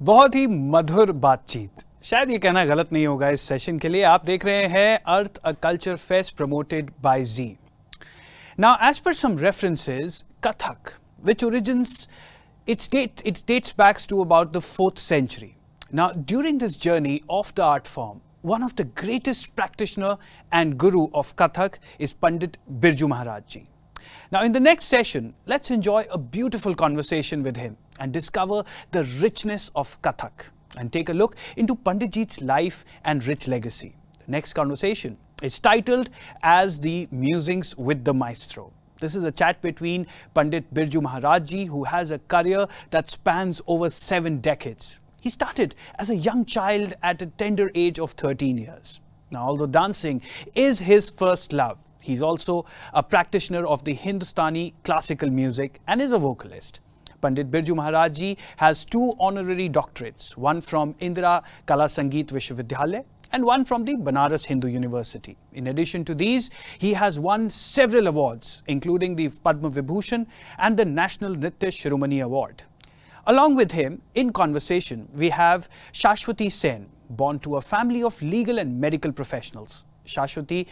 बहुत ही मधुर बातचीत। शायद ये कहना गलत नहीं होगा इस सेशन के लिए। आप देख रहे हैं Arth a culture fest promoted by Zee. Now as per some references, Kathak which origins it dates back to about the 4th century. Now during this journey of the art form, one of the greatest practitioner and guru of Kathak is Pandit Birju Maharaj ji. Now in the next session, let's enjoy a beautiful conversation with him and discover the richness of Kathak and take a look into Panditji's life and rich legacy. The next conversation is titled as the Musings with the Maestro. This is a chat between Pandit Birju Maharaj ji, who has a career that spans over 7 decades. He started as a young child at a tender age of 13 years. Now, although dancing is his first love, he's also a practitioner of the Hindustani classical music and is a vocalist. Pandit Birju Maharaj ji has 2 honorary doctorates, one from Indira Kala Sangeet Vishwavidyalaya and one from the Banaras Hindu University. In addition to these, he has won several awards, including the Padma Vibhushan and the National Nritya Shiromani Award. Along with him, in conversation, we have Shashwati Sen, born to a family of legal and medical professionals. Shashwati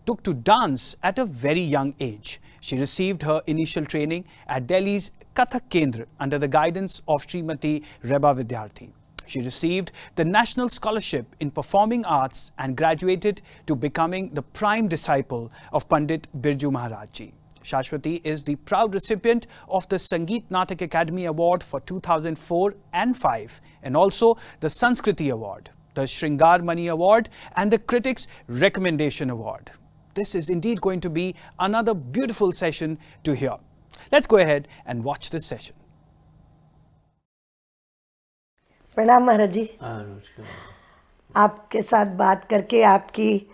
took to dance at a very young age. She received her initial training at Delhi's Kathak Kendra under the guidance of Srimati Reba Vidyarthi. She received the National Scholarship in Performing Arts and graduated to becoming the prime disciple of Pandit Birju Maharaj ji. Shashwati is the proud recipient of the Sangeet Natak Academy Award for 2004 and 5 and also the Sanskriti Award, the Shringar Mani Award and the Critics Recommendation Award. This is indeed going to be another beautiful session to hear. Let's go ahead and watch this session. प्रणाम महाराज जी। आपके साथ बात करके, आपकी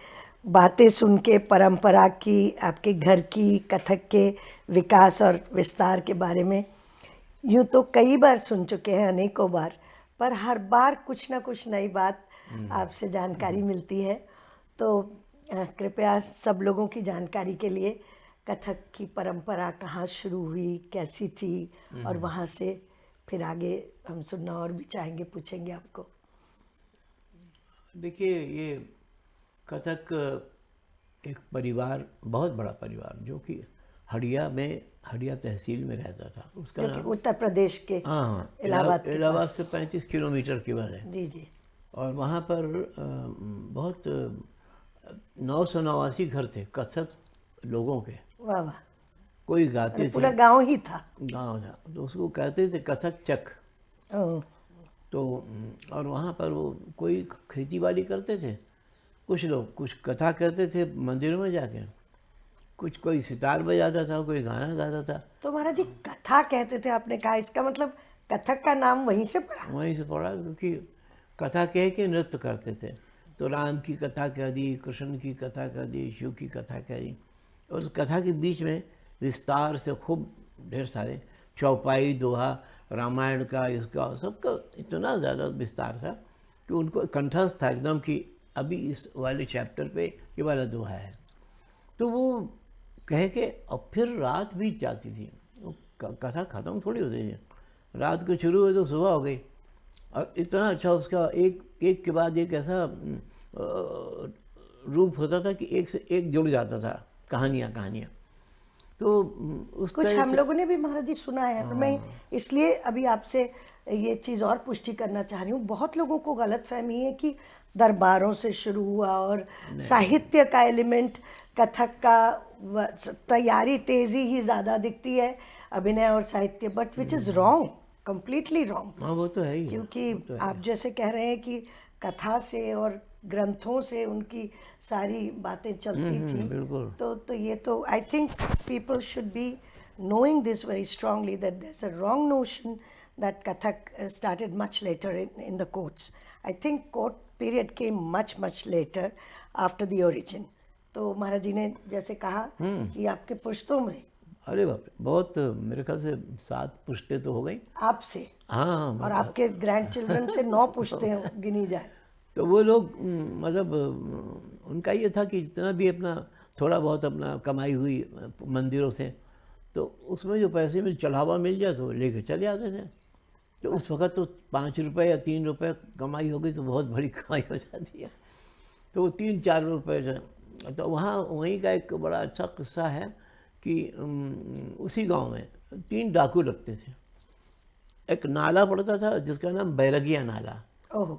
बातें सुन के, परंपरा की, आपके घर की, कथक के विकास और विस्तार के बारे में यूँ तो कई बार सुन चुके हैं, अनेकों बार, पर हर बार कुछ ना कुछ नई बात आपसे जानकारी मिलती है। तो कृपया सब लोगों की जानकारी के लिए कथक की परंपरा कहाँ शुरू हुई, कैसी थी, और वहाँ से फिर आगे हम सुनना और भी चाहेंगे, पूछेंगे आपको। देखिए, ये कथक एक परिवार, बहुत बड़ा परिवार, जो कि हड़िया तहसील में रहता था। उसका नाम उत्तर प्रदेश के इलाहाबाद से 35 किलोमीटर की बात है। जी जी। और वहाँ पर बहुत 989 घर थे कथक लोगों के। वाह वाह। कोई गाते थे, पूरा गांव ही था। गांव था, तो उसको कहते थे कथक चक। तो और वहाँ पर वो कोई खेती बाड़ी करते थे, कुछ लोग कुछ कथा करते थे मंदिरों में जाके, कोई सितार बजाता था, कोई गाना गाता था। तो महाराज जी कथा कहते थे, आपने कहा, इसका मतलब कथक का नाम वहीं से पड़ा? वहीं से पड़ा, क्योंकि कथा कह के नृत्य करते थे। तो राम की कथा कह दी, कृष्ण की कथा कह दी, शिव की कथा कह दी, और उस कथा के बीच में विस्तार से खूब ढेर सारे चौपाई, दोहा, रामायण का, इसका सबका इतना ज़्यादा विस्तार था कि उनको कंठस्थ था एकदम कि अभी इस वाले चैप्टर पे ये वाला दोहा है। तो वो कह के और फिर रात बीत जाती थी, वो कथा ख़त्म थोड़ी होती थी। रात को शुरू हुई तो सुबह हो गई, और इतना अच्छा उसका एक के बाद एक ऐसा रूप होता था कि एक से एक जुड़ जाता था, कहानियाँ। तो उस कुछ हम लोगों ने भी महाराज जी सुना है। और मैं इसलिए अभी आपसे ये चीज़ और पुष्टि करना चाह रही हूँ। बहुत लोगों को गलतफहमी है कि दरबारों से शुरू हुआ और साहित्य का एलिमेंट, कथक का तैयारी तेज़ी ही ज़्यादा दिखती है, अभिनय और साहित्य, but which is wrong, completely wrong. हाँ, वो तो है ही। क्योंकि आप जैसे कह रहे हैं कि कथा से और ग्रंथों से उनकी सारी बातें चलती थी। बिल्कुल। तो ये तो I think people should be knowing this very strongly, that there's a wrong notion that Kathak started much later in the courts. I think court period came much later after the origin. तो महाराज जी ने जैसे कहा कि आपके पुश्तों में, अरे बाप रे, बहुत, मेरे ख्याल से 7 पुश्तें तो हो गई आपसे। हाँ, और आपके ग्रैंड चिल्ड्रन से 9 पुश्तें गिनी जाए। तो वो लोग मतलब उनका ये था कि जितना भी अपना थोड़ा बहुत अपना कमाई हुई मंदिरों से, तो उसमें जो पैसे में चढ़ावा मिल जाए तो लेके चले आते थे। तो उस वक़्त तो 5 रुपये या 3 रुपये कमाई हो गई तो बहुत बड़ी कमाई हो जाती है। तो वो 3-4 रुपये से, तो वहाँ वहीं का एक बड़ा अच्छा किस्सा है कि उसी गांव में 3 डाकू लगते थे। एक नाला पड़ता था जिसका नाम बैरगिया नाला, ओह,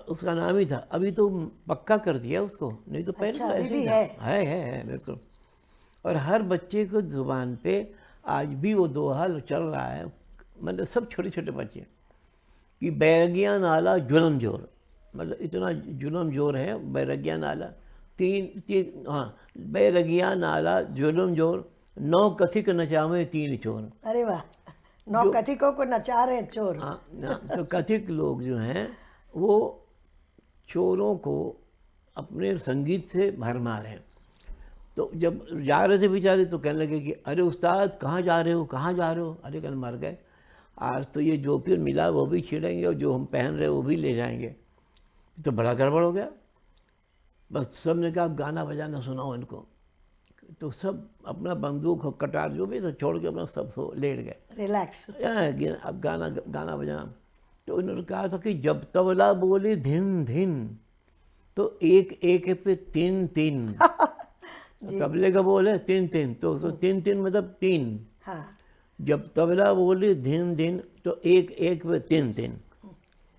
उसका नाम ही था। अभी तो पक्का कर दिया उसको, नहीं तो पहले अच्छा, तो अभी ऐसे भी ही था। है बिल्कुल। और हर बच्चे को ज़ुबान पे आज भी वो दोहा चल रहा है, मतलब सब छोटे छोटे बच्चे, कि बैरगिया नाला जुलम जोर, मतलब इतना जुलम जोर है बैरगिया नाला। हाँ, बैरगिया नाला जुलम जोर, 9 कथिक नचावे 3 चोर। अरे वाह, 9 कथिकों को नचा रहे हैं चोर। हाँ, तो कथिक लोग जो हैं वो चोरों को अपने संगीत से भरमा रहे हैं। तो जब जा रहे थे बेचारे तो कहने लगे कि अरे उस्ताद कहाँ जा रहे हो, कहाँ जा रहे हो? अरे कल मर गए, आज तो ये जो फिर मिला वो भी छीनेंगे और जो हम पहन रहे वो भी ले जाएंगे। तो बड़ा गड़बड़ हो गया। बस सब ने कहा गाना बजाना सुनाओ इनको। तो सब अपना बंदूक और कटार जो भी था छोड़ के अपना सब सो लेट गए, रिलैक्स। अब गाना बजाना। तो उन्होंने कहा था कि जब तबला बोले धिन धिन तो एक एक पे 3-3 तबले का बोल है 3-3, तो उसको 3-3 मतलब 3। हाँ, जब तबला बोले धिन धिन तो एक एक पे 3-3।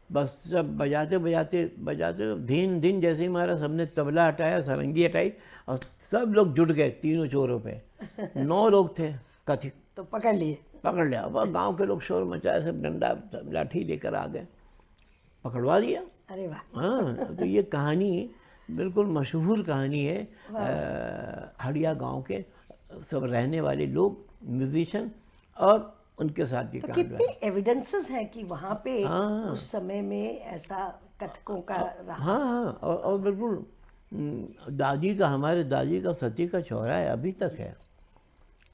बस सब बजाते बजाते बजाते धिन धिन जैसे ही हमारा सबने तबला हटाया, सारंगी हटाई और सब लोग जुट गए तीनों चोरों पे। 9 लोग थे कथिक, तो पकड़ लिए। पकड़ लिया। वह गांव के लोग शोर मचाए, सब डंडा लाठी लेकर आ गए, पकड़वा दिया। अरे वाह, हाँ, तो ये कहानी बिल्कुल मशहूर कहानी है। हड़िया गांव के सब रहने वाले लोग, म्यूजिशियन और उनके साथ ये तो कहानी। कितनी एविडेंसेस हैं कि वहाँ पे उस समय में ऐसा कथकों का रहा। हाँ, और बिल्कुल दादी का, हमारे दादी का सती का चौरा है, अभी तक है।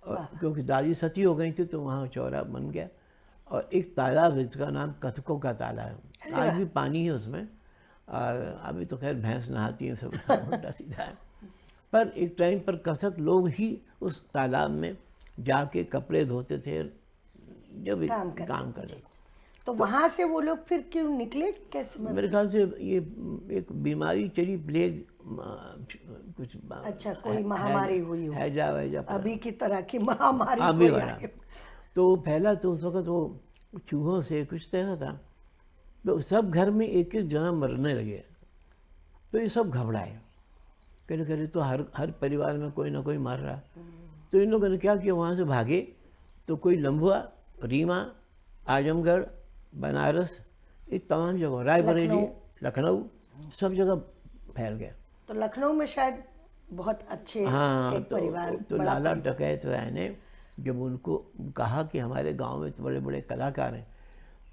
और क्योंकि दादी सती हो गई थी तो वहाँ चौरा बन गया। और एक तालाब है जिसका नाम कथकों का तालाब है, आज भी पानी है उसमें। अभी तो खैर भैंस नहाती है, सब उल्टा सीधा है। पर एक टाइम पर कथक लोग ही उस तालाब में जाके कपड़े धोते थे, जो भी काम करते। तो वहाँ से वो लोग फिर क्यों निकले, कैसे? मेरे ख्याल से ये एक बीमारी चली, प्लेग कुछ, अच्छा, कोई महामारी हुई हो, हैजा वैजा, अभी की तरह की महामारी अभी कोई वाला। आए। तो पहला तो उस वक्त वो चूहों से कुछ तरह था, तो सब घर में एक एक जना मरने लगे। तो ये सब घबराए, कहते तो हर परिवार में कोई ना कोई मर रहा। तो इन लोगों ने क्या किया, वहाँ से भागे तो कोई लम्बुआ, रीमा, आजमगढ़, बनारस, ये तमाम जगह, रायबरेली, लखनऊ, सब जगह फैल गया। तो लखनऊ में शायद बहुत अच्छे हाँ, एक परिवार, तो लाला डकैत राय ने जब उनको कहा कि हमारे गांव में तो बड़े बड़े कलाकार हैं,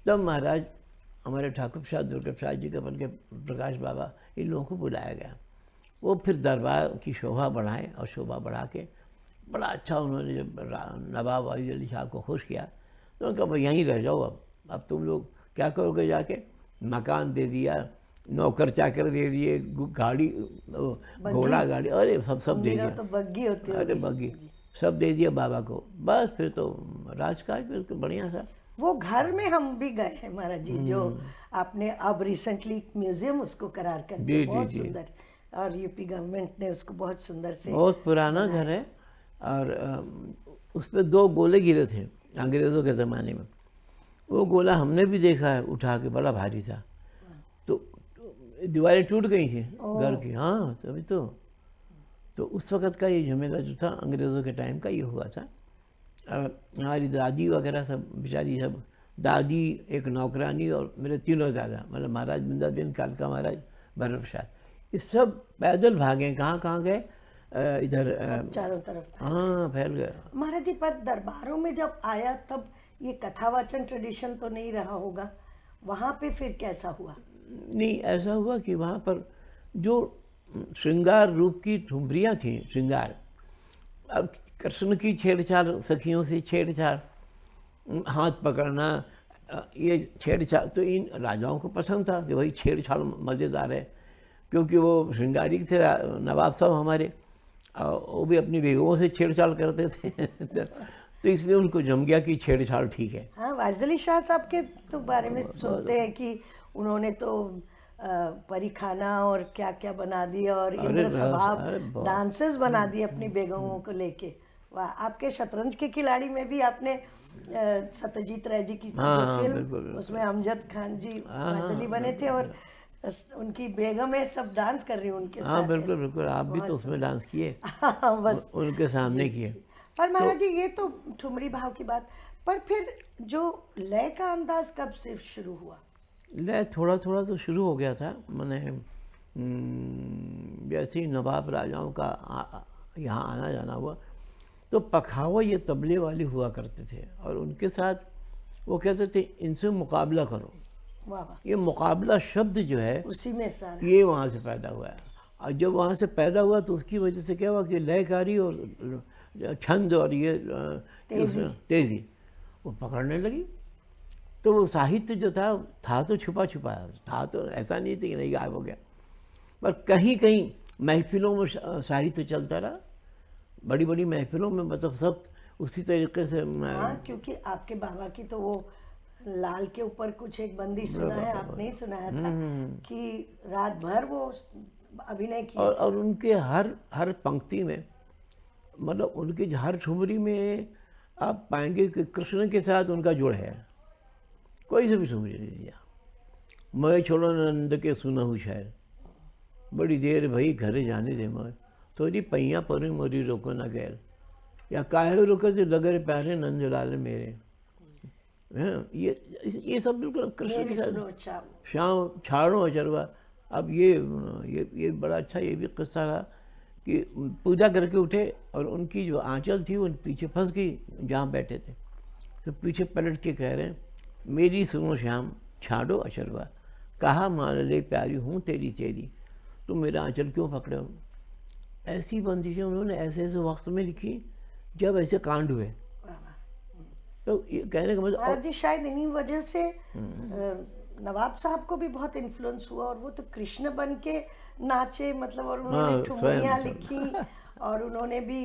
तब महाराज हमारे ठाकुर प्रसाद, दुर्गा प्रसाद जी के बन के प्रकाश बाबा, इन लोगों को बुलाया गया। वो फिर दरबार की शोभा बढ़ाए और शोभा बढ़ा के बड़ा अच्छा उन्होंने जब नवाब वाजिद अली शाह को खुश किया तो उन्होंने कहा भाई यहीं रह जाओ, अब तुम लोग क्या करोगे, जाके मकान दे दिया, नौकर चाकर दे दिए, गाड़ी, घोड़ा गाड़ी, अरे सब दे दिया। तो बग्गी होती है। अरे बग्गी सब दे दिया बाबा को। बस फिर तो राजकाज बिल्कुल बढ़िया था। वो घर में हम भी गए हैं महाराज जी, जो आपने अब रिसेंटली म्यूजियम उसको करार कर दिया, बहुत सुंदर, और यूपी गवर्नमेंट ने उसको बहुत सुंदर से, बहुत पुराना घर है। और उस पर 2 गोले गिरे थे अंग्रेज़ों के ज़माने में। वो गोला हमने भी देखा है उठा के, बड़ा भारी था। तो दीवारें टूट गई थी घर की। हाँ, तभी तो उस वक़्त का ये झमेला जो था अंग्रेज़ों के टाइम का, ये हुआ था। हमारी दादी वगैरह सब बेचारी, सब दादी, एक नौकरानी और मेरे तीनों दादा, मतलब महाराज बिंदादीन, कालका महाराज, भैरव प्रसाद, ये सब पैदल भागे। कहाँ गए, इधर चारों तरफ। हाँ, फैल गए। महाराज जी, पर दरबारों में जब आया तब ये कथावाचन ट्रेडिशन तो नहीं रहा होगा, वहाँ पे फिर कैसा हुआ? नहीं, ऐसा हुआ कि वहाँ पर जो श्रृंगार रूप की ठुमरियाँ थीं, श्रृंगार, अब कृष्ण की छेड़छाड़, सखियों से छेड़छाड़, हाथ पकड़ना, ये छेड़छाड़ तो इन राजाओं को पसंद था कि भाई छेड़छाड़ मज़ेदार है, क्योंकि वो श्रृंगारी थे नवाब साहब हमारे, वो भी अपनी बेगमों से छेड़छाड़ करते थे। तो तो इसलिए उनको जम गया कि छेड़छाड़ ठीक है। हाँ, वाइजली शाह साहब के तो बारे में सुनते हैं कि उन्होंने तो परिखाना और क्या क्या बना दिया और इंद्र स्वभाव डांसेस बना दिए अपनी बेगमों को लेके। वाह, आपके शतरंज के खिलाड़ी में भी आपने सत्यजीत राय जी की जो फिल्म, उसमें अमजद खान जी वाइजली बने थे और उनकी बेगमें सब डांस कर रही हूँ उनके साथ। हाँ बिल्कुल बिल्कुल, आप भी तो उसमें डांस किए। बस उनके सामने किए। पर महाराज जी, ये तो ठुमरी भाव की बात, पर फिर जो लय का अंदाज कब से शुरू हुआ? लय थोड़ा थोड़ा तो शुरू हो गया था। मैंने जैसे ही नवाब राजाओं का यहाँ आना जाना हुआ तो पखावा ये तबले वाले हुआ करते थे और उनके साथ वो कहते थे इनसे मुकाबला करो। वाह वाह, ये मुकाबला शब्द जो है उसी में सारा ये वहाँ से पैदा हुआ है। और जब वहाँ से पैदा हुआ तो उसकी वजह से क्या हुआ कि लयकारी और छंद और ये तेज़ी वो पकड़ने लगी। तो वो साहित्य जो था तो छुपा छुपाया था, तो ऐसा नहीं था कि नहीं गायब हो गया, पर कहीं कहीं महफिलों में साहित्य चलता रहा। बड़ी बड़ी महफिलों में मतलब सब उसी तरीके से। हाँ, क्योंकि आपके बाबा की तो वो लाल के ऊपर कुछ एक बंदी सुना है, आपने ही सुनाया था कि रात भर वो अभिनय किया। और उनके हर पंक्ति में, मतलब उनके हर ठुमरी में आप पाएंगे कि कृष्ण के साथ उनका जुड़ है। कोई से भी ठुमरी लीजिए, मैं छोड़ो नंद के सुनहु शायर, बड़ी देर भई घरे जाने दे मैं, थोड़ी पैया पर मोरी रोको ना गैर, या काहे रोको जो लगरे प्यारे नंदलाल मेरे। ये सब बिल्कुल कृष्ण के साथ। शाम छाड़ो अचरवा। अब ये बड़ा अच्छा ये भी किस्सा रहा कि पूजा करके उठे और उनकी जो आंचल थी वो पीछे फंस गई जहाँ बैठे थे। तो पीछे पलट के कह रहे हैं मेरी सुनो श्याम छाड़ो अचरवा, कहा मान ले प्यारी हूँ तेरी तेरी, तुम मेरा आंचल क्यों पकड़े हो। ऐसी बंदिशें उन्होंने ऐसे ऐसे वक्त में लिखी जब ऐसे कांड हुए। तो ये कहने का मतलब महाराज जी, शायद इन्हीं वजह से नवाब साहब को भी बहुत इन्फ्लुएंस हुआ और वो तो कृष्ण बन के नाचे, मतलब, और उन्होंने ठुमरियाँ लिखी और उन्होंने भी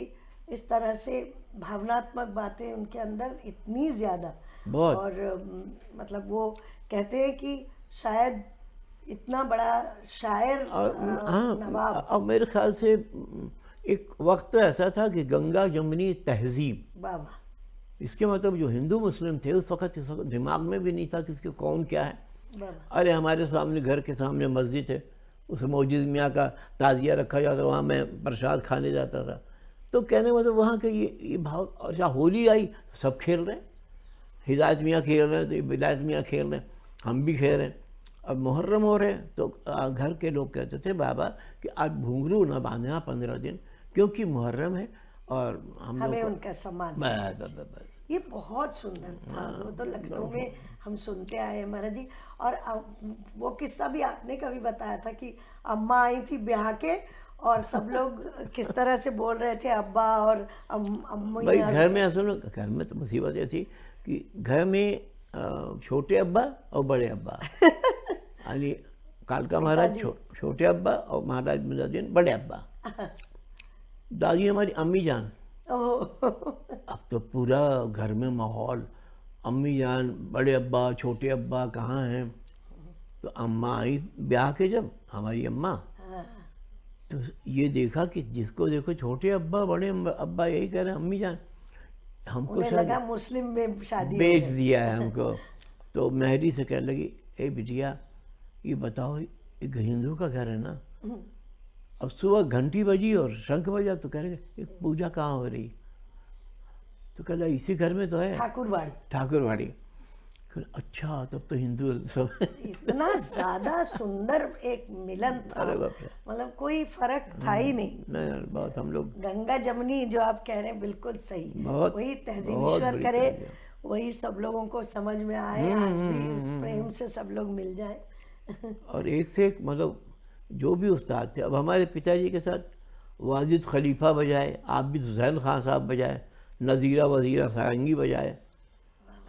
इस तरह से भावनात्मक बातें उनके अंदर इतनी ज़्यादा। और मतलब वो कहते हैं कि शायद इतना बड़ा शायर नवाब। अब मेरे ख्याल से एक वक्त ऐसा था कि गंगा जमुनी तहजीब, बाबा, इसके मतलब जो हिंदू मुस्लिम थे उस वक्त दिमाग में भी नहीं था कि इसके कौन क्या है। बाबा, अरे हमारे सामने घर के सामने मस्जिद है, उस मौजूद मियाँ का ताज़िया रखा जाता, वहाँ मैं प्रसाद खाने जाता था। तो कहने मतलब वहाँ के ये भाव। और जहाँ होली आई सब खेल रहे हैं, हिदायत मियाँ खेल रहे हैं तो विलायत मियाँ खेल रहे हैं, हम भी खेल रहे हैं। अब मुहर्रम हो रहे हैं तो घर के लोग कहते थे बाबा कि आज घुंघरू ना बांधना 15 दिन, क्योंकि मुहर्रम है और हमें उनका सम्मान। ये बहुत सुंदर था। वो तो लखनऊ में हम सुनते आए हैं महाराज जी। और वो किस्सा भी आपने कभी बताया था कि अम्मा आई थी ब्याह के और सब लोग किस तरह से बोल रहे थे अब्बा और अम्मी। भाई घर में असल घर में तो मुसीबत ये थी कि घर में छोटे अब्बा और बड़े अब्बा यानी कालका महाराज छोटे अब्बा और महाराज मुजाद्दीन बड़े अब्बा, दादी हमारी अम्मी जान। अब तो पूरा घर में माहौल, अम्मी जान, बड़े अब्बा, छोटे अब्बा कहाँ हैं। तो अम्मा आई ब्याह के, जब हमारी अम्मा, तो ये देखा कि जिसको देखो छोटे अब्बा बड़े अब्बा यही कह रहे हैं अम्मी जान, हमको लगा मुस्लिम में शादी बेच दिया है हमको। तो मेहरी से कहने लगी ए बिटिया ये बताओ ये हिंदू का घर है ना। अब सुबह घंटी बजी और शंख बजा तो कह रहे ये पूजा कहाँ हो रही। तो कह रहा इसी घर में तो है, ठाकुरवाड़ी। अच्छा तब तो हिंदू सब। इतना ज्यादा सुंदर एक मिलन था, मतलब कोई फर्क था ही नहीं। बहुत हम लोग गंगा जमुनी जो आप कह रहे हैं बिल्कुल सही, वही तहजीब ईश्वर करे, वही सब लोगों को समझ में आए, आज भी उस प्रेम से सब लोग मिल जाए। और एक से एक मतलब जो भी उस्ताद थे। अब हमारे पिताजी के साथ वाजिद खलीफा बजाए, आबिद हुसैन खान साहब बजाए, नज़ीरा वज़ीरा सारंगी बजाए,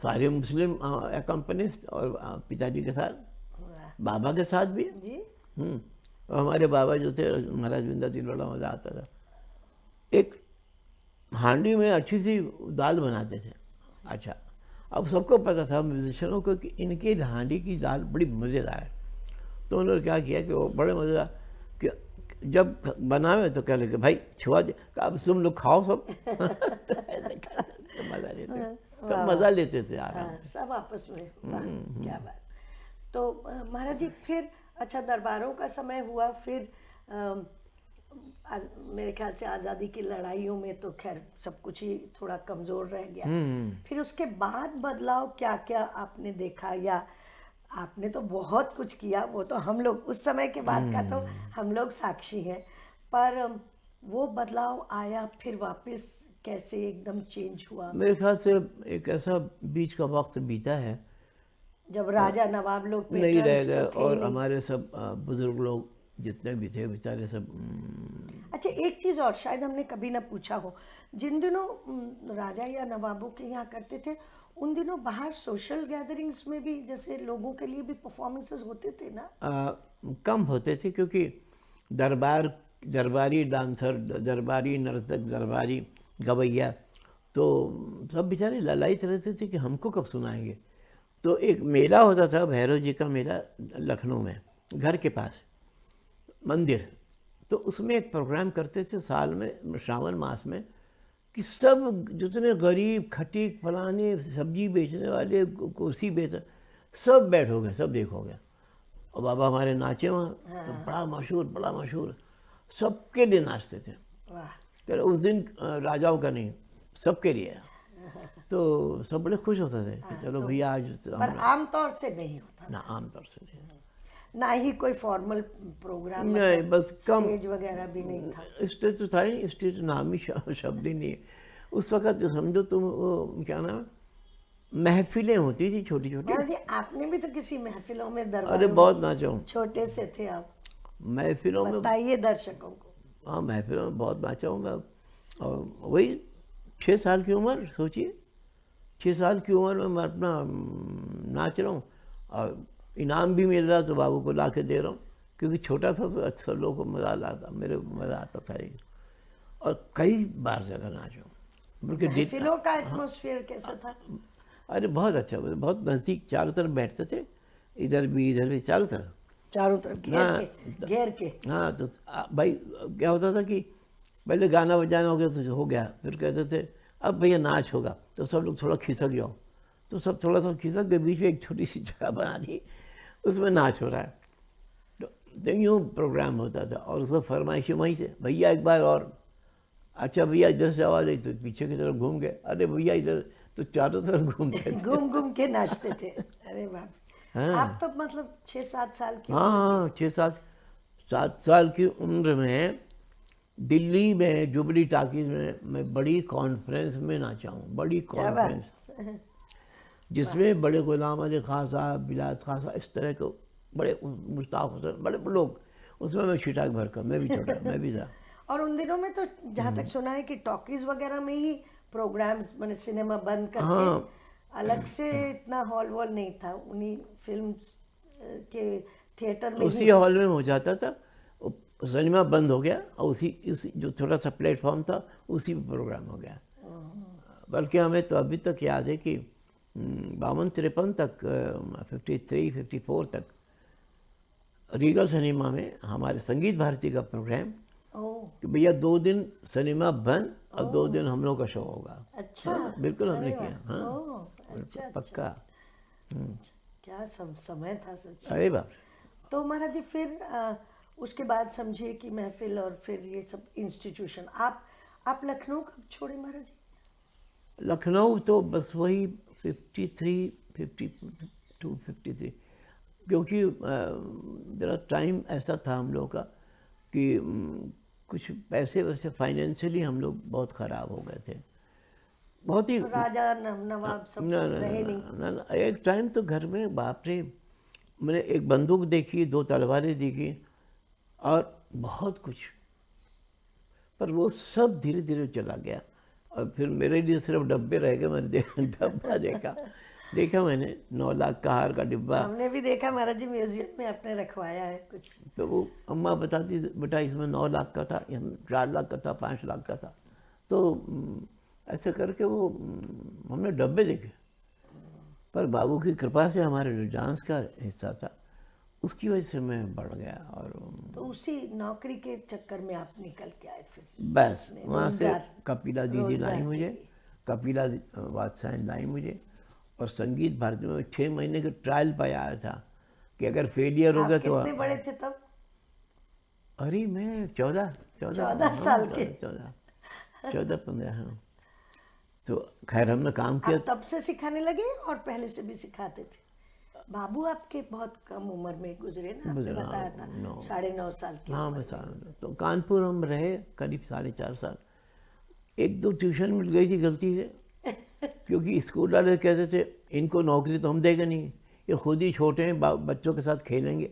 सारे मुस्लिम कंपनिस्ट। और पिताजी के साथ बाबा के साथ भी जी। और हमारे बाबा जो थे महाराज बिंदा दिल, बड़ा मज़ा आता था। एक हांडी में अच्छी सी दाल बनाते थे। अच्छा, अब सबको पता था म्यूजिशियनों को कि इनकी हांडी की दाल बड़ी मज़ेदार है। तो उन्होंने क्या किया कि वो बड़े मज़ेदार कि जब बनावे तो कह लगे भाई छुआ दे, अब तुम लोग खाओ सब। तो ऐसे खाते तो मज़ा लेते, सब मज़ा लेते थे आराम हाँ, सब आपस में, वाह, क्या बात। तो महाराज जी फिर अच्छा दरबारों का समय हुआ, फिर मेरे ख्याल से आज़ादी की लड़ाइयों में तो खैर सब कुछ ही थोड़ा कमज़ोर रह गया। फिर उसके बाद बदलाव क्या क्या आपने देखा, या आपने तो बहुत कुछ किया, वो तो हम लोग उस समय के बाद का तो हम लोग साक्षी हैं, पर वो बदलाव आया फिर वापस कैसे एकदम चेंज हुआ? मेरे ख्याल से एक ऐसा बीच का वक्त बीता है जब राजा नवाब लोग नहीं रह पेट्रन्स गए, तो थे और नहीं। हमारे सब बुजुर्ग लोग जितने भी थे बेचारे सब अच्छा एक चीज और शायद हमने कभी ना पूछा हो, जिन दिनों राजा या नवाबों के यहाँ करते थे उन दिनों बाहर सोशल गैदरिंग्स में भी जैसे लोगों के लिए भी परफॉर्मेंसेस होते थे ना? कम होते थे, क्योंकि दरबारी डांसर, दरबारी नर्तक, दरबारी गवैया तो सब बेचारे ललायत रहते थे कि हमको कब सुनाएंगे। तो एक मेला होता था, भैरव जी का मेला लखनऊ में, घर के पास मंदिर, तो उसमें एक प्रोग्राम करते थे साल में श्रावण मास में कि सब जितने गरीब खटीक फलाने सब्जी बेचने वाले कुर्सी बेच सब बैठोगे, सब देखोगे। और बाबा हमारे नाचे वहाँ, तो बड़ा मशहूर सबके लिए नाचते थे। वाह, तो उस दिन राजाओं का नहीं, सबके लिए। तो सब बड़े खुश होते थे कि चलो भैया आज तो पर आमतौर से नहीं होता ना, आमतौर से नहीं, ना ही कोई फॉर्मल प्रोग्राम, नहीं, बस कम स्टेज वगैरह भी नहीं था। स्टेज तो था ही नहीं, स्टेज नाम ही शब्द ही नहीं है उस वक़्त। समझो तुम वो क्या नाम है, महफिलें होती थी छोटी छोटी। महाराज जी आपने भी तो किसी महफिलों में अरे दरबार बहुत नाचा हूँ छोटे से थे आप, महफिलों में। बताइए दर्शकों को। हाँ, महफिलों में बहुत नाचा हूँ मैं। और वही 6 साल की उम्र, सोचिए 6 साल की उम्र में मैं अपना नाच रहा हूँ, और इनाम भी मिल रहा तो बाबू को ला के दे रहा हूँ, क्योंकि छोटा था तो सब लोगों को मज़ा आता, मेरे मज़ा आता था ये। और कई बार जगह नाचा हूँ, बल्कि महफिलों का एटमॉस्फेयर कैसा था? अरे बहुत अच्छा, बहुत नज़दीक, चारों तरफ बैठते थे, इधर भी चारों तरफ। चारों तरफ घेर के। हाँ, तो भाई क्या होता था कि पहले गाना बजाना हो गया तो हो गया, फिर कहते थे अब भैया नाच होगा, तो सब लोग थोड़ा खिसक जाओ, तो सब थोड़ा सा खिसक के बीच में एक छोटी सी जगह बना दी, उसमें नाच हो रहा है। तो यूँ प्रोग्राम होता था, और उसको फरमाइशें वहीं से, भैया एक बार और, अच्छा भैया इधर से आवाज़ आई तो पीछे की तरफ घूम गए, अरे भैया इधर, तो चारों तरफ घूमते थे। घूम घूम के नाचते थे। अरे बाप, आप तो मतलब 6-7 साल की हाँ, 6-7 साल की उम्र में दिल्ली में जुबली टाकीज में मैं बड़ी कॉन्फ्रेंस में नाचा हूँ, बड़ी कॉन्फ्रेंस, जिसमें बड़े गुलाम अली खां साहब, बिलात खां साहब, इस तरह के बड़े, मुश्ताक हुसैन, बड़े लोग, उसमें मैं छिटाक भर कर, मैं भी छोटा, मैं भी था। और उन दिनों में तो जहाँ तक सुना है कि टॉकीज वगैरह में ही प्रोग्राम्स, मैंने सिनेमा बंद करके अलग से इतना हॉल वॉल नहीं था, उन्हीं फिल्म के थिएटर में उसी हॉल में हो जाता था, सिनेमा बंद हो गया, और उसी जो छोटा सा प्लेटफॉर्म था उसी में प्रोग्राम हो गया। बल्कि हमें तो अभी तक याद है कि 52-53 तक, 53-54 तक रीगल सिनेमा में हमारे संगीत भारती का प्रोग्राम कि भैया 2 दिन सिनेमा बंद और 2 दिन हम लोग का शो होगा। अच्छा, हाँ, बिल्कुल हमने किया। हाँ, अच्छा, पक्का। क्या समय था सच। अरे बाप, तो महाराज जी फिर उसके बाद समझिए कि महफिल और फिर ये सब इंस्टीट्यूशन, आप लखनऊ कब छोड़े महाराज जी? लखनऊ तो बस वही 53, 52, 53, क्योंकि जरा टाइम ऐसा था हम लोग का कि कुछ पैसे वैसे फाइनेंशियली हम लोग बहुत ख़राब हो गए थे, बहुत ही। राजा नवाब सब रहे नहीं। ना, एक टाइम तो घर में बाप रे, मैंने एक बंदूक देखी, 2 तलवारें देखी और बहुत कुछ, पर वो सब धीरे धीरे चला गया। और फिर मेरे लिए सिर्फ डब्बे रह गए, मैंने डब्बा देखा मैंने 9 लाख का हार का डिब्बा। हमने भी देखा महाराज जी, म्यूजियम में आपने रखवाया है कुछ। तो वो अम्मा बताती बेटा इसमें 9 लाख का था, 4 लाख का था, 5 लाख का था, तो तो ऐसे करके वो हमने डब्बे देखे, पर बाबू की कृपा से हमारे जो डांस का हिस्सा था उसकी वजह से मैं बढ़ गया। और तो उसी नौकरी के चक्कर में आप निकल के आए फिर? बस वहाँ से रोजगार- कपिला दीदी रोजगार लाई के मुझे, लिए। कपिला वात्सायन लाई मुझे, और संगीत भारती में 6 महीने के ट्रायल पे आया था कि अगर फेलियर हो आप गया तो। कितने बड़े थे तब? अरे मैं 14 साल के। 14-15, हाँ। तो खैर हमने काम किया। आप तब से सिखाने लगे और पहले से भी सिखाते थे? बाबू आपके बहुत कम उम्र में गुजरे ना, आपने बताया था 9.5 साल की हाँ उम्र मैं में। तो कानपुर हम रहे करीब 4.5 साल। 1-2 ट्यूशन मिल गई थी गलती से, क्योंकि स्कूल वाले कहते थे इनको नौकरी तो हम देंगे नहीं, ये खुद ही छोटे हैं, बच्चों के साथ खेलेंगे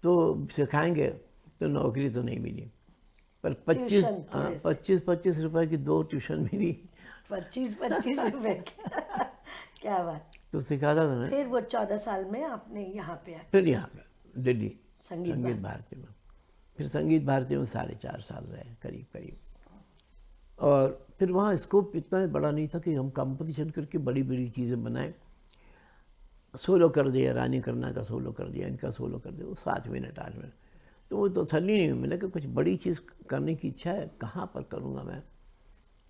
तो सिखाएंगे, तो नौकरी तो नहीं मिली। पर 25 रुपए की 2 ट्यूशन मिली। 25 रुपए क्या बात। तो सिखाता था मैं। फिर वो 14 साल में आपने यहाँ पे आके फिर यहाँ पे दिल्ली संगीत संगीत भारती में, फिर संगीत भारती में 4.5 साल रहे करीब। और फिर वहाँ स्कोप इतना बड़ा नहीं था कि हम कंपटीशन करके बड़ी बड़ी चीज़ें बनाएं। सोलो कर दिया, रानी करना का सोलो कर दिया, इनका सोलो कर दिया, वो 7 मिनट 8 मिनट, तो वो तो तसल्ली नहीं हुई। मैंने कहा कुछ बड़ी चीज़ करने की इच्छा है, कहाँ पर करूँगा मैं।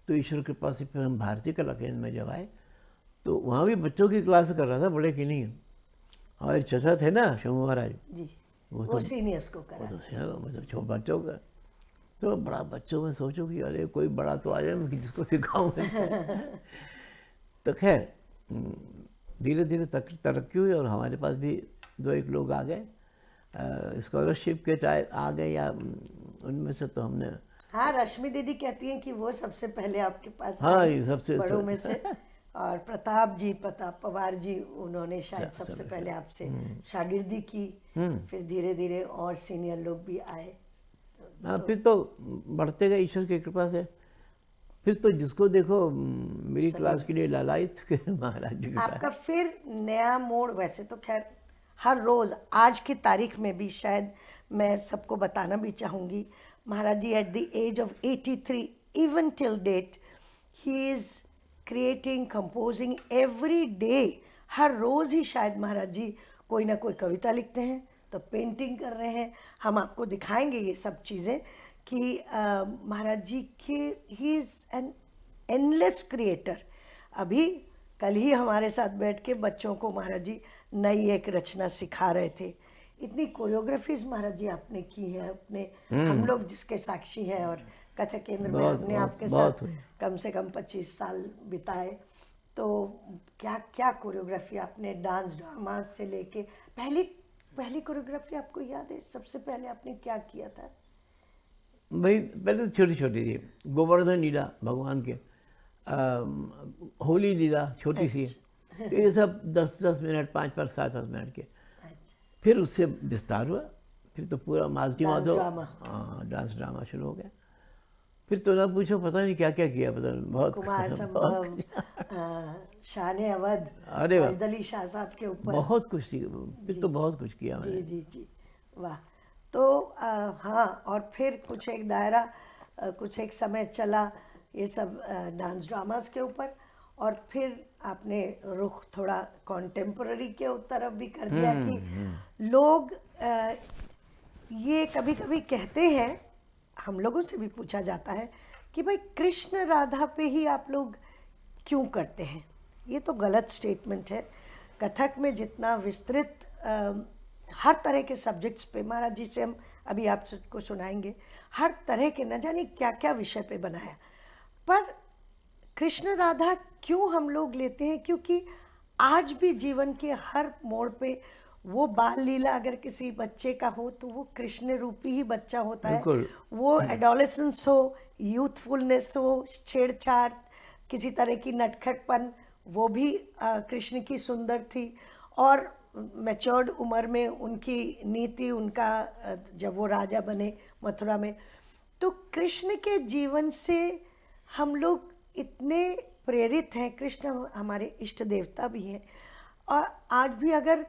तो ईश्वर के पास से फिर हम भारतीय कला केंद्र में जब आए तो वहाँ भी बच्चों की क्लास कर रहा था, बड़े की नहीं। हमारे चचा थे ना शंभू महाराज, जी, वो वो सीनियर्स को वो करा। तो मतलब छोटे बच्चों का, तो बड़ा बच्चों में सोचो कि अरे कोई बड़ा तो आ जाए मैं जिसको सिखाऊँ। तो खैर धीरे धीरे तरक्की हुई और हमारे पास भी 2-1 लोग आ गए स्कॉलरशिप के चाहे आ गए, या उनमें से तो हमने। हाँ, रश्मि दीदी कहती हैं कि वो सबसे पहले आपके पास हाँ, आए, ये सबसे बड़ों में से। और प्रताप पवार जी, उन्होंने शायद सबसे पहले आपसे शागिर्दी की। फिर धीरे धीरे और सीनियर लोग भी आए। हाँ, फिर तो बढ़ते गए ईश्वर की कृपा से। फिर तो जिसको देखो मेरी क्लास के लिए लालायित महाराज जी के पास। आपका फिर नया मोड़, वैसे तो खैर हर रोज आज की तारीख में भी शायद मैं सबको बताना भी चाहूँगी, Maharaj ji at the age of 83 even till date he is creating, composing every day. हर रोज़ ही शायद महाराज जी कोई ना कोई कविता लिखते हैं, तो पेंटिंग कर रहे हैं। हम आपको दिखाएंगे ये सब चीज़ें कि महाराज जी के he is an endless creator. अभी कल ही हमारे साथ बैठ के बच्चों को महाराज जी नई एक रचना सिखा रहे थे। इतनी कोरियोग्राफीज महाराज जी आपने की है अपने, हम लोग जिसके साक्षी हैं, और कथक केंद्र में हमने आपके साथ कम से कम 25 साल बिताए। तो क्या क्या कोरियोग्राफी आपने, डांस ड्रामा से लेके पहली कोरियोग्राफी आपको याद है? सबसे पहले आपने क्या किया था? भाई पहले तो छोटी छोटी थी, गोवर्धन लीला भगवान के, होली लीला छोटी सी, तो ये सब 10-10 मिनट, 5-5, 7-7 मिनट के। फिर उससे विस्तार हुआ, फिर तो पूरा मालती माधव डांस ड्रामा शुरू हो गया। फिर तो ना पूछो, पता नहीं क्या क्या किया, पता नहीं, बहुत कुमार संभव, शान अवध, अरे फैज़ अली शाह साहब के ऊपर बहुत कुछ फिर तो बहुत कुछ किया मैंने। जी, वाह। तो हाँ, और फिर कुछ एक दायरा, कुछ एक समय चला ये सब डांस ड्रामास के ऊपर, और फिर आपने रुख थोड़ा कॉन्टेम्पररी के तरफ भी कर दिया कि लोग ये कभी कभी कहते हैं, हम लोगों से भी पूछा जाता है कि भाई कृष्ण राधा पे ही आप लोग क्यों करते हैं? ये तो गलत स्टेटमेंट है। कथक में जितना विस्तृत हर तरह के सब्जेक्ट्स पे, महाराज जी से हम अभी आपको सुनाएंगे, हर तरह के न जाने क्या क्या विषय पे बनाया, पर कृष्ण राधा क्यों हम लोग लेते हैं? क्योंकि आज भी जीवन के हर मोड़ पे वो बाल लीला अगर किसी बच्चे का हो तो वो कृष्ण रूपी ही बच्चा होता है। वो एडोलेसेंस हो, यूथफुलनेस हो, छेड़छाड़, किसी तरह की नटखटपन, वो भी कृष्ण की सुंदर थी। और मैच्योर्ड उम्र में उनकी नीति, उनका जब वो राजा बने मथुरा में, तो कृष्ण के जीवन से हम लोग इतने प्रेरित हैं। कृष्ण हमारे इष्ट देवता भी हैं, और आज भी अगर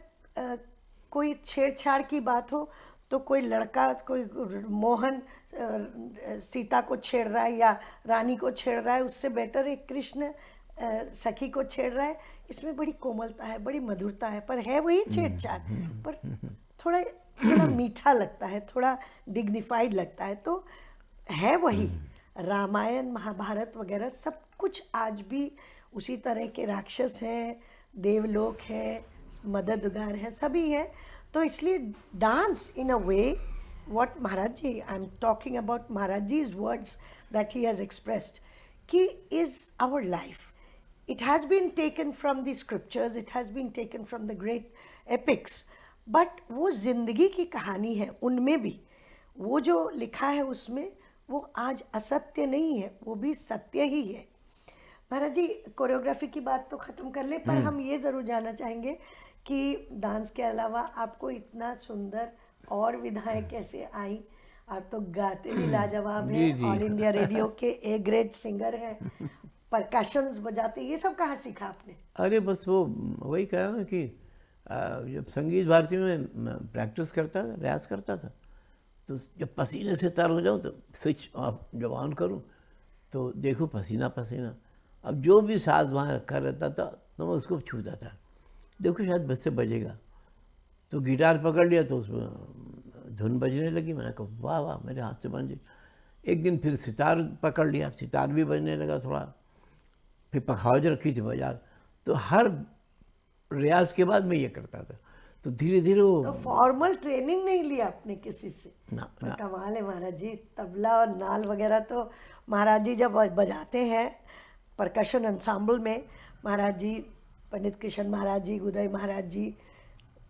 कोई छेड़छाड़ की बात हो तो कोई लड़का कोई मोहन सीता को छेड़ रहा है या रानी को छेड़ रहा है, उससे बेटर एक कृष्ण सखी को छेड़ रहा है। इसमें बड़ी कोमलता है, बड़ी मधुरता है, पर है वही छेड़छाड़, पर थोड़ा थोड़ा मीठा लगता है, थोड़ा डिग्निफाइड लगता है। तो है वही रामायण महाभारत वगैरह सब कुछ आज भी उसी तरह के राक्षस हैं, देवलोक है, मददगार है, सभी है। तो इसलिए dance in a way what Maharaj ji, I'm talking about Maharaj ji's words that he has expressed, ki is our life. It has been taken from the scriptures, it has been taken from the great epics, but वो जिंदगी की कहानी है, उनमें भी वो जो लिखा है उसमें वो आज असत्य नहीं है, वो भी सत्य ही है। महाराज जी कोरियोग्राफी की बात तो ख़त्म कर ले, पर हम ये ज़रूर जानना चाहेंगे कि डांस के अलावा आपको इतना सुंदर और विधाएं कैसे आई? आप तो गाते भी लाजवाब हैं, ऑल इंडिया रेडियो के ए ग्रेड सिंगर हैं, परकशंस बजाते, ये सब कहाँ सीखा आपने? अरे बस वो वही कहा ना कि जब संगीत भारती में प्रैक्टिस करता था, रियाज करता था, तो जब पसीने से तर हो जाऊँ तो स्विच ऑफ जब ऑन करूँ तो देखो पसीना पसीना। अब जो भी साज वहाँ रखा रहता था तो मैं उसको छूता था, देखो शायद बस से बजेगा, तो गिटार पकड़ लिया तो उसमें धुन बजने लगी। मैंने कहा वाह वाह मेरे हाथ से बन गई। एक दिन फिर सितार पकड़ लिया, सितार भी बजने लगा थोड़ा, फिर पखावज रखी थी बजा। तो हर रियाज के बाद मैं ये करता था, तो धीरे धीरे वो तो फॉर्मल ट्रेनिंग नहीं लिया आपने किसी से? ना, पर ना। कमाल है महाराज जी, तबला और नाल वगैरह तो महाराज जी जब बजाते हैं परकशन अंसाम्बल में, महाराज जी पंडित कृष्ण महाराज जी, उदय महाराज जी,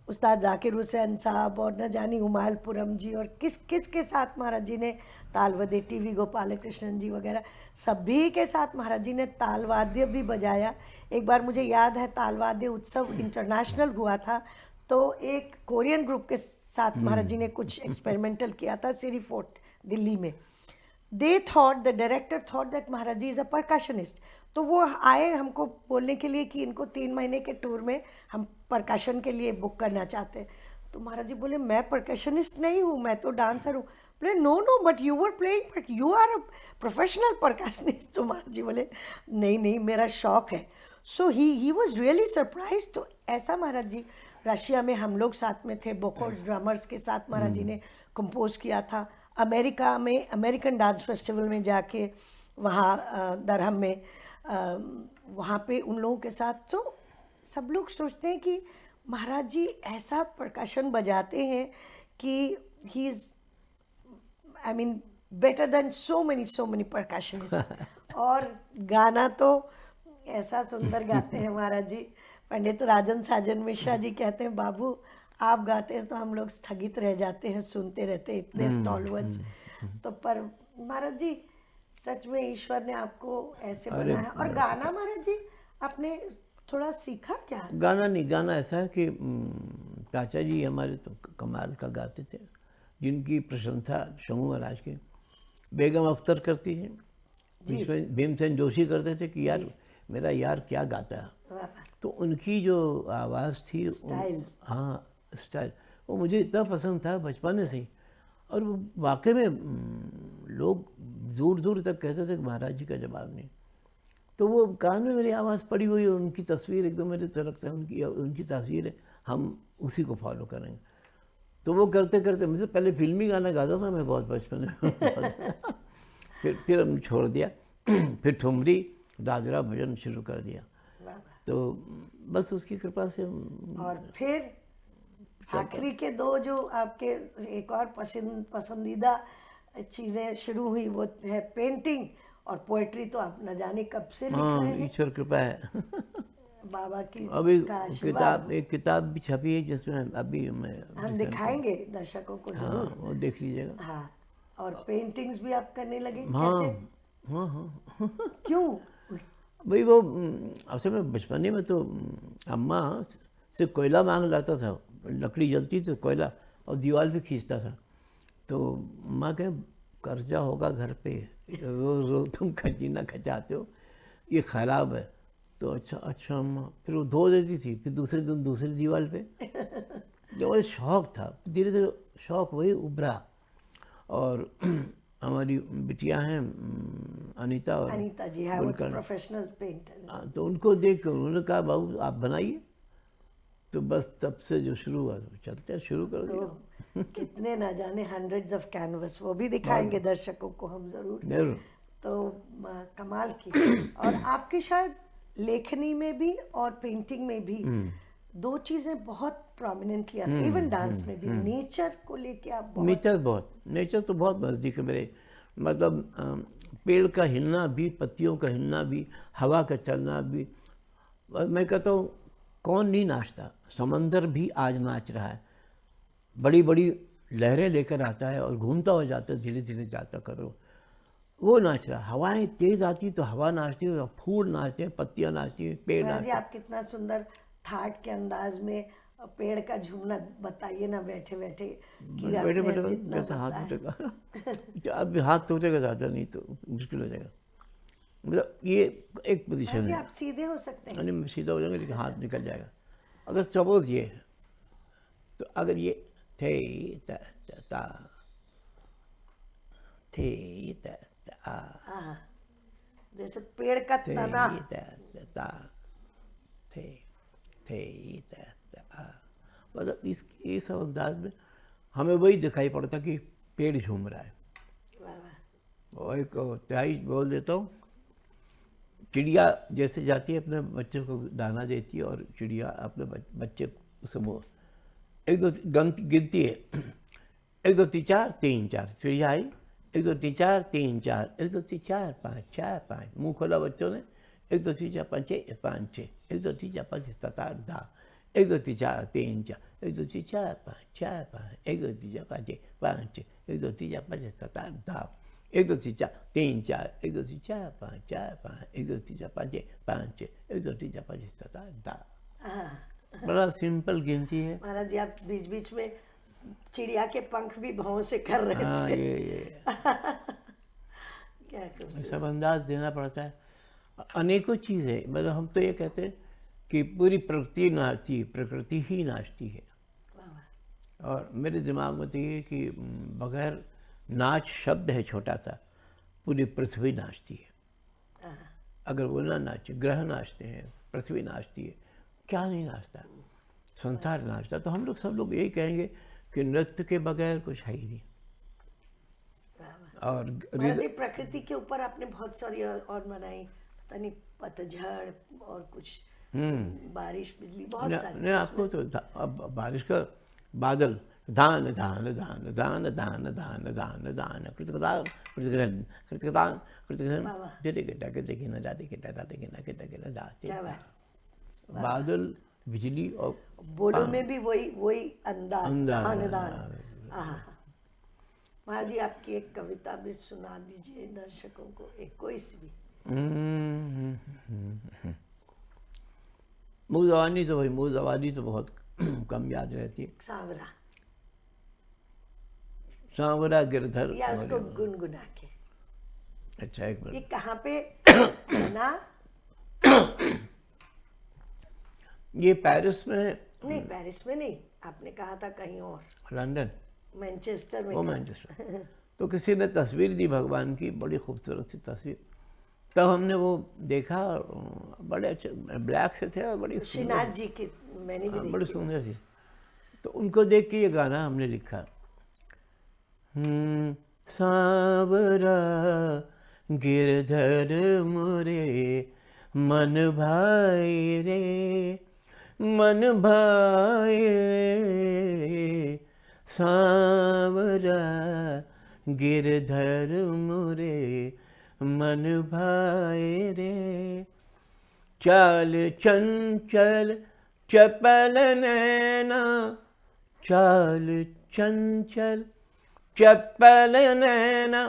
उस्ताद जाकिर हुसैन साहब और न जानी हुमालपुरम जी और किस किस के साथ महाराज जी ने तालवाद्य, टीवी गोपाल कृष्णन जी वगैरह सभी के साथ महाराज जी ने तालवाद्य भी बजाया। एक बार मुझे याद है तालवाद्य उत्सव इंटरनेशनल हुआ था, तो एक कोरियन ग्रुप के साथ महाराज जी ने कुछ एक्सपेरिमेंटल किया था सिरी फोर्ट दिल्ली में। They thought, the director thought that Maharaj ji is a percussionist. तो वो आए हमको बोलने के लिए कि इनको 3 महीने के टूर में हम परकशन के लिए बुक करना चाहते हैं। तो महाराज जी बोले मैं परकशनिस्ट नहीं हूँ, मैं तो डांसर हूँ। बोले no no but you were playing, but you are a professional percussionist. तो महाराज जी बोले नहीं नहीं मेरा शौक है। So he was really surprise. तो ऐसा महाराज जी रशिया में हम लोग साथ में थे, बोकोर्स ड्रमर्स के साथ महाराज जी ने कंपोज किया था। अमेरिका में अमेरिकन डांस फेस्टिवल में जाके वहाँ दरहम में वहाँ पे उन लोगों के साथ, तो सब लोग सोचते हैं कि महाराज जी ऐसा परकशन बजाते हैं कि he is I mean better than so many percussionist. और गाना तो ऐसा सुंदर गाते हैं महाराज जी। पंडित राजन साजन मिश्रा जी कहते हैं बाबू आप गाते हैं तो हम लोग स्थगित रह जाते हैं, सुनते रहते हैं, इतने स्टॉलवर्ड्स। तो पर महाराज जी सच में ईश्वर ने आपको ऐसे बनाया। और गाना महाराज जी आपने थोड़ा सीखा क्या? गाना नहीं, गाना ऐसा है कि चाचा जी हमारे तो कमाल का गाते थे, जिनकी प्रशंसा शमू महाराज के बेगम अख्तर करती है, भीमसेन जोशी करते थे कि यार मेरा यार क्या गाता है। तो उनकी जो आवाज़ थी, हाँ स्टाइल, वो मुझे इतना पसंद था बचपन से ही। और वो वाकई में लोग दूर दूर तक कहते थे कि महाराज जी का जवाब नहीं। तो वो कान में मेरी आवाज़ पड़ी हुई है, उनकी तस्वीर एकदम मेरे तो लगता है उनकी तस्वीर है, हम उसी को फॉलो करेंगे। तो वो करते करते मुझे पहले फिल्मी गाना गाता था मैं बहुत बचपन में फिर हमने छोड़ दिया फिर ठुमरी दादरा भजन शुरू कर दिया। तो बस उसकी कृपा से और फिर आखिरी के 2 जो आपके एक और पसंदीदा चीज़ें शुरू हुई वो है पेंटिंग और पोएट्री। तो आप न जाने कब से लिख रहे हैं। ईश्वर कृपा है बाबा की अभी आशीर्वाद। एक किताब भी छपी है जिसमें अभी मैं हम दिखाएंगे दर्शकों को जरूर। हाँ वो देख लीजिएगा। हाँ, और पेंटिंग्स भी आप करने लगे? हाँ कैसे? हाँ क्यों? भाई वो असल में बचपने में तो अम्मा से कोयला मांग लाता था, लकड़ी जलती तो कोयला, और दीवार भी खींचता था। तो अम्मा कहे कर्जा होगा घर पे, रोज रोज तुम खजीना खचाते हो, ये ख़राब है। तो अच्छा अम्मा, फिर वो धो देती थी, फिर दूसरे दिन दूसरी दीवार पे। जो मुझे शौक़ था, धीरे धीरे शौक़ वही उभरा। और हमारी बिटियां हैं अनीता और अनीता जी, हाँ, वो तो गुलकर। Professional painter. हाँ, तो उनको देख कर उन्होंने कहा बाबू आप बनाइए। तो बस तब से जो शुरू हुआ चलते शुरू कर दिया। तो कितने ना जाने हंड्रेड्स ऑफ कैनवस, वो भी दिखाएंगे दर्शकों को हम जरूर। जरूर। तो कमाल की। और आपकी शायद लेखनी में भी और पेंटिंग में भी दो चीजें बहुत प्रोमिनेंटली आती, इवन डांस में भी नेचर को लेके आप बहुत नेचर तो बहुत नज़दीक है मेरे। मतलब पेड़ का हिलना भी, पत्तियों का हिलना भी, हवा का चलना भी। मैं कहता हूँ कौन नहीं नाचता, समंदर भी आज नाच रहा है। बड़ी बड़ी लहरें लेकर आता है और घूमता हो जाता है, धीरे धीरे जाता करो, वो नाच रहा है। हवाएं तेज आती तो हवा नाचती है, फूल नाचते हैं, पत्तियां नाचती हैं, पेड़ महाराज नाचते जी, हैं। आप कितना सुंदर थाट के अंदाज में पेड़ का झूमना बताइए ना बैठे बैठे कि बैठे आपने बैठे जितना जैसे हाथ बताया। उठेगा अब हाथ तो उठेगा ज़्यादा, नहीं तो मुश्किल हो जाएगा। मतलब ये एक पोजीशन महाराज जी, है, आप सीधे हो सकते हैं। यानी मैं सीधा हो जाऊंगा लेकिन हाथ निकल जाएगा। अगर सपोज ये है, तो अगर ये थे ता ता थे ता ता हाँ, जैसे पेड़ का थे तना। ता थे ता ता, मतलब इस अंदाज में हमें वही दिखाई पड़ता कि पेड़ झूम रहा है। वाह वाह। और एक त्याई बोल देता हूँ, चिड़िया जैसे जाती है अपने बच्चे को दाना देती है, और चिड़िया अपने बच्चे को वो एक दो गिनती है, 1 2 3 4 3 4, चिड़िया आई, 1 2 3 4 3 4, 1 2 3 4 5 4 5, मुँह खोला बच्चों ने, 1 2 3 4 5 6 5 6, 1 2 3 4 5 7 8 10, 1 2 3 4 3 4, 1 2 3 4 5 4 5, 1 2 3 4 5 6 5 6, 1 2 3 4 5 7 8 10, 1 2 3 4 3 4, 1 2 3 4 5 4 5, 1 2 3 4 5 6 5 6, 1 2 3 4 5 7 8 10। बड़ा सिंपल गिनती है। महाराज जी, आप बीच बीच में चिड़िया के पंख भी भाव से कर रहे हाँ, थे। ये क्या करूं। सब अंदाज देना पड़ता है। अनेकों चीज़ें, मतलब हम तो ये कहते हैं कि पूरी प्रकृति नाचती, प्रकृति ही नाचती है। और मेरे दिमाग में तो ये कि बगैर नाच शब्द है छोटा सा, पूरी पृथ्वी नाचती है। अगर वो ना नाचे, ग्रह नाचते हैं, पृथ्वी नाचती है, क्या नहीं नाचता, संसार नाचता। तो हम लोग सब लोग यही कहेंगे कि नृत्य के बगैर कुछ है ही नहीं। और महाराज जी, प्रकृति के ऊपर आपने बहुत सारी और बनाई, पता नहीं पतझड़ और कुछ बारिश, बिजली, बहुत सारी। नहीं, आपको तो अब बारिश का बादल, धान धान धान धान धान धान धान धान कृतकदान कृतकदान कृतकदान कृतकदान जरे के टके देखे न जाते के टाटे के न के टके न जाते। क्या बात। बादल, बिजली और बोलो में भी वही अंदाज, अंदाज। दान। महाराज जी, आपकी एक कविता भी सुना दीजिए दर्शकों को, एक कोई सी भी। मुँह जवानी तो बहुत कम याद रहती है। सांवरा, सांवरा गिरधर, या उसको गुनगुना के। अच्छा, एक ये मिनट। कहाँ पे बना? ये पेरिस में, नहीं, पेरिस में नहीं, आपने कहा था कहीं और, लंदन, मैनचेस्टर में। वो मैनचेस्टर। तो किसी ने तस्वीर दी भगवान की, बड़ी खूबसूरत सी तस्वीर। तब हमने वो देखा, बड़े अच्छे ब्लैक से थे और बड़ी श्रीनाथ जी की मैंने भी बड़ी देखी। सुंदर थी। तो उनको देख के ये गाना हमने लिखा, सांवरा गिरधर मोरे मन भाई रे, मन भाई रे, सांवरा गिरधर मोरे मन भाई रे, चाल चंचल चपल नैना, चाल चंचल चपल नैना,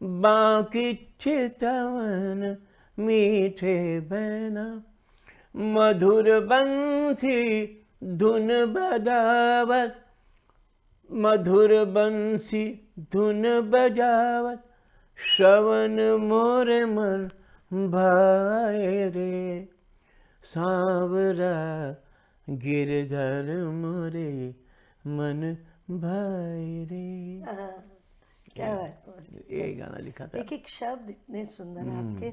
बाकी चितवन मीठे बैना, मधुर बंसी धुन बजावत, मधुर बंसी धुन बजावत, श्रवण मोर मन भाए रे, सांवरा गिरधर मोरे मन भाई रे, हाँ, क्या बात है। ये गाना लिखा था। एक एक शब्द इतने सुंदर हैं आपके,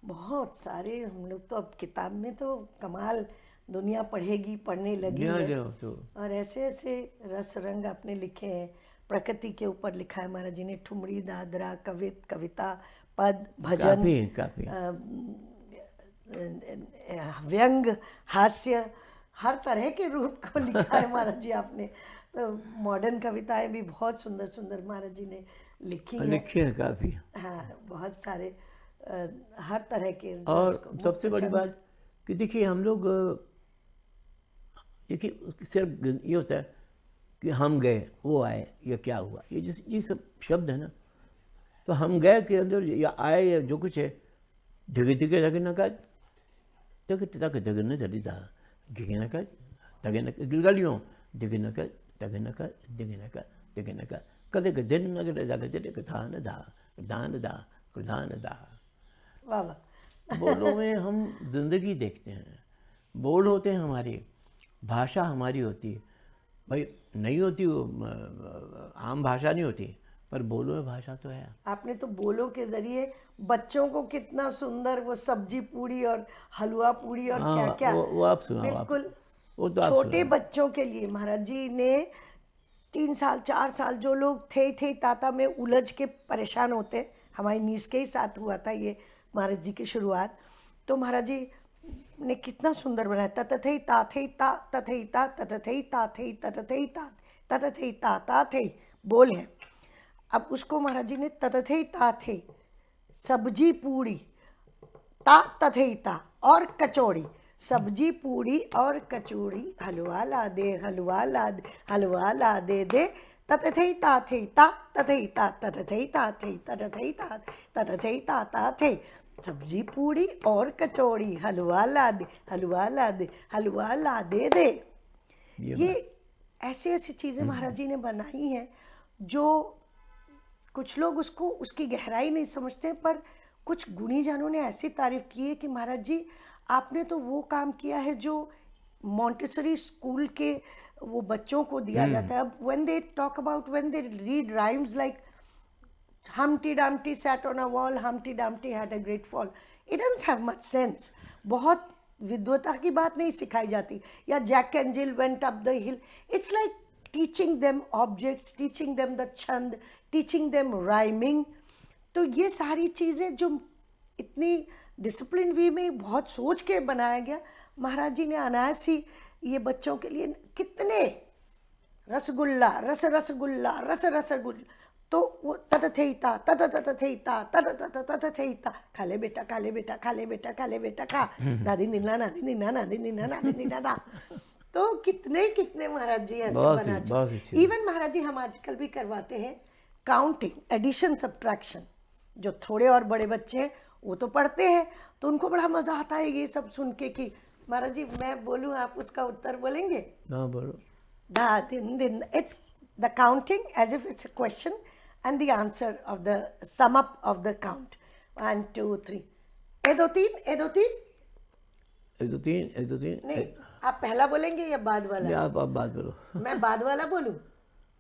बहुत सारे। हम लोग तो अब किताब में तो कमाल, दुनिया पढ़ेगी, पढ़ने लगी ध्यान है। दो तो और ऐसे ऐसे रस रंग आपने लिखे हैं। प्रकृति के ऊपर लिखा है महाराज जी ने, ठुमरी, दादरा, कविता, पद, भजन, काफी व्यंग, हास्य, हर तरह के रूप को लिखा है महाराज जी आपने। तो मॉडर्न कविताएं भी बहुत सुंदर सुंदर महाराज जी ने लिखी हैं। लिखे हैं काफी। हाँ, बहुत सारे हर तरह के रस और को- सबसे बड़ी अच्छा, बात कि देखिए हम लोग, देखिए सिर्फ ये होता है कि हम गए, वो आए, या क्या हुआ, ये सब शब्द है ना। तो हम गए के अंदर या आए या जो कुछ है, धिगे धिगे लगे ना का तक तक जगह न जड़ी दा गिगे न का तगे न गिलगलियों दिगे न का तगे न का दिगे न का दिगे न का कदे के दिन न के जाके जड़े के दान दा दान दा दान दा। वाह वाह। बोलों में हम जिंदगी देखते हैं, बोल होते हैं हमारी, भाषा हमारी होती है। भाई नहीं होती वो, आम भाषा नहीं होती, पर बोलो में भाषा तो है। आपने तो बोलों के जरिए बच्चों को कितना सुंदर वो सब्जी पूड़ी और हलवा पूड़ी और हाँ, क्या क्या, वो आप सुनाओ, बिल्कुल वो तो आप छोटे सुनाओ। बच्चों के लिए महाराज जी ने 3 साल 4 साल जो लोग थे ताता में उलझ के परेशान होते, हमारी नीस के ही साथ हुआ था ये महाराज जी की शुरुआत। तो महाराज जी ने कितना सुंदर बनाया, ततथई ता थे ता तथई ता ततथई ता थे ततथई ता ततथई ता थे बोल है। अब उसको महाराज जी ने ततथई ता थे सब्जी पूड़ी, ता तथई ता और कचौड़ी, सब्जी पूड़ी और कचौड़ी, हलवा ला दे हलवा ला दे हलवा ला दे दे, ततथई ता थे ता तथई ता ततथई ता थे ततथई ता ततथई ता थे सब्जी पूड़ी और कचौड़ी, हलवा ला दे हलवा ला दे हलवा ला दे दे। ये ऐसी ऐसी चीज़ें महाराज जी ने बनाई हैं जो कुछ लोग उसको उसकी गहराई नहीं समझते, पर कुछ गुणी जनों ने ऐसी तारीफ की है कि महाराज जी आपने तो वो काम किया है जो मॉन्टेसरी स्कूल के वो बच्चों को दिया जाता है। अब when they talk about, when they read rhymes like Humpty Dumpty sat on a wall, Humpty Dumpty had a great fall. It doesn't have much sense. बहुत विद्वता की बात नहीं सिखाई जाती। या Jack and Jill went up the hill. It's like teaching them objects, teaching them the छंद, teaching them rhyming. तो ये सारी चीज़ें जो इतनी डिसिप्लिन वे में बहुत सोच के बनाया गया, महाराज जी ने अनायास ही ये बच्चों के लिए कितने रसगुल्ला रस रसगुल्ला रस रसगुल्ला, तो वो ततथेता तत ततथेता तत तत ततथेता, खा ले बेटा खा ले बेटा खा ले बेटा खा ले बेटा खा, दादी नीना नादी नीना नादी नीना नादी नीना दा। तो कितने कितने महाराज जी ऐसे बहुत बना ही- बहुत चुके। ही। इवन महाराज जी हम आजकल भी करवाते हैं काउंटिंग, एडिशन, सब्ट्रैक्शन। जो थोड़े और बड़े बच्चे हैं वो तो पढ़ते हैं, तो उनको बड़ा मजा आता है ये सब सुन के कि महाराज जी मैं बोलूँ आप उसका उत्तर बोलेंगे। हाँ बोलो। Da din din. It's the counting as if it's a question and the answer of the sum up of the count. 1 2 3. ए दो तीन ए दो तीन। एक दो तीन एक दो तीन नहीं, आप पहला बोलेंगे या बाद नहीं, वाला? आप बात बोलो। मैं बाद वाला बोलूं?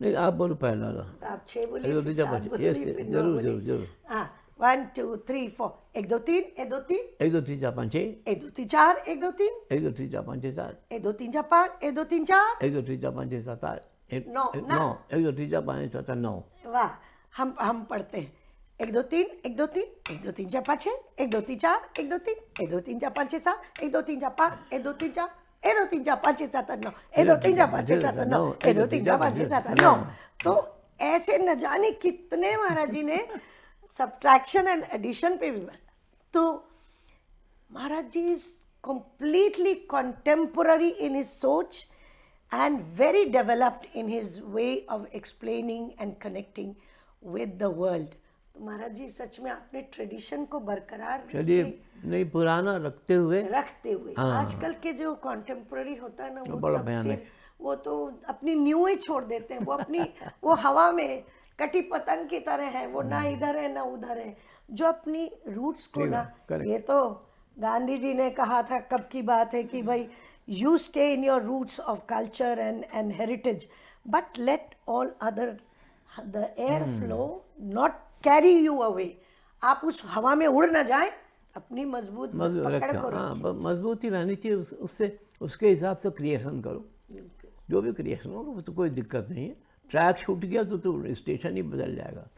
नहीं आप बोलो पहला वाला। आप 6 बोलिए, एक दो फिर तीन 7 पाँच, बोलिए, yes, फिर 9 जरूर, बोलिए। जरूर, जरूर। हाँ, 1 2 3 4। एक दो तीन ए दो तीन, एक दो तीन चार पाँच छः, एक दो तीन चार एक दो तीन, एक दो तीन चार पाँच छः सात, एक दो तीन चार पाँच, एक दो तीन चार। एक दो तीन चार पाँच छः सात आठ, नौ, ना। नौ, एक दो तीन चार पाँच छः सात आठ, नौ। वाह, हम पढ़ते हैं एक दो तीन एक दो तीन एक दो तीन चार पाँच छः, एक दो तीन चार एक दो तीन, एक दो तीन चार पाँच छः सात, एक दो तीन चार पाँच, एक दो तीन चार, एक दो तीन चार पाँच छः सात आठ नौ, एक दो तीन चार पाँच छः सात आठ नौ, एक दो तीन चार पाँच छः सात आठ नौ। तो ऐसे न जाने कितने महाराज जी ने सब्ट्रैक्शन एंड एडिशन पे भी बना। तो महाराज जी is completely contemporary in his सोच and very developed in his way of explaining and connecting with the world. तो महाराज जी सच में आपने ट्रेडिशन को बरकरार चलिए, नहीं पुराना रखते हुए रखते हुए हाँ। आजकल के जो कंटेम्प्रेरी होता है ना वो बड़ा सब भयानक। फिर वो तो अपनी न्यू ही छोड़ देते हैं, वो अपनी वो हवा में कटी पतंग की तरह है, वो ना इधर है ना उधर है। जो अपनी रूट्स को ठीक ना, है, correct। ये तो गांधी जी ने कहा था, कब की बात है कि भाई you stay in your roots of culture and heritage, but let all other the air flow not carry you away. आप उस हवा में उड़ ना जाए, अपनी मजबूत पकड़ को हाँ, रखिए। मजबूती रहनी चाहिए, उससे उसके हिसाब से क्रिएशन करो, जो भी क्रिएशन होगा वो तो कोई दिक्कत नहीं है। ट्रैक छूट गया तो स्टेशन ही बदल जाएगा।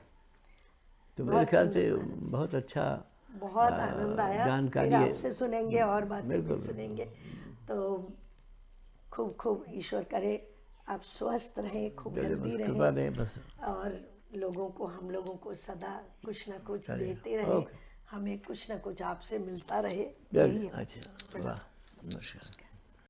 तो मेरे ख्याल से बहुत अच्छा, बहुत आनंद आया। जानकारी फिर है। आपसे सुनेंगे और बातें भी बिल्कुल। सुनेंगे। तो खूब खूब ईश्वर करे आप स्वस्थ रहें, खूब हेल्दी कृपा रहें, रहे बस। और लोगों को, हम लोगों को सदा कुछ ना कुछ चलिए, देते रहे, ओके। हमें कुछ ना कुछ आपसे मिलता रहे। यही है। अच्छा, वाह, नमस्कार।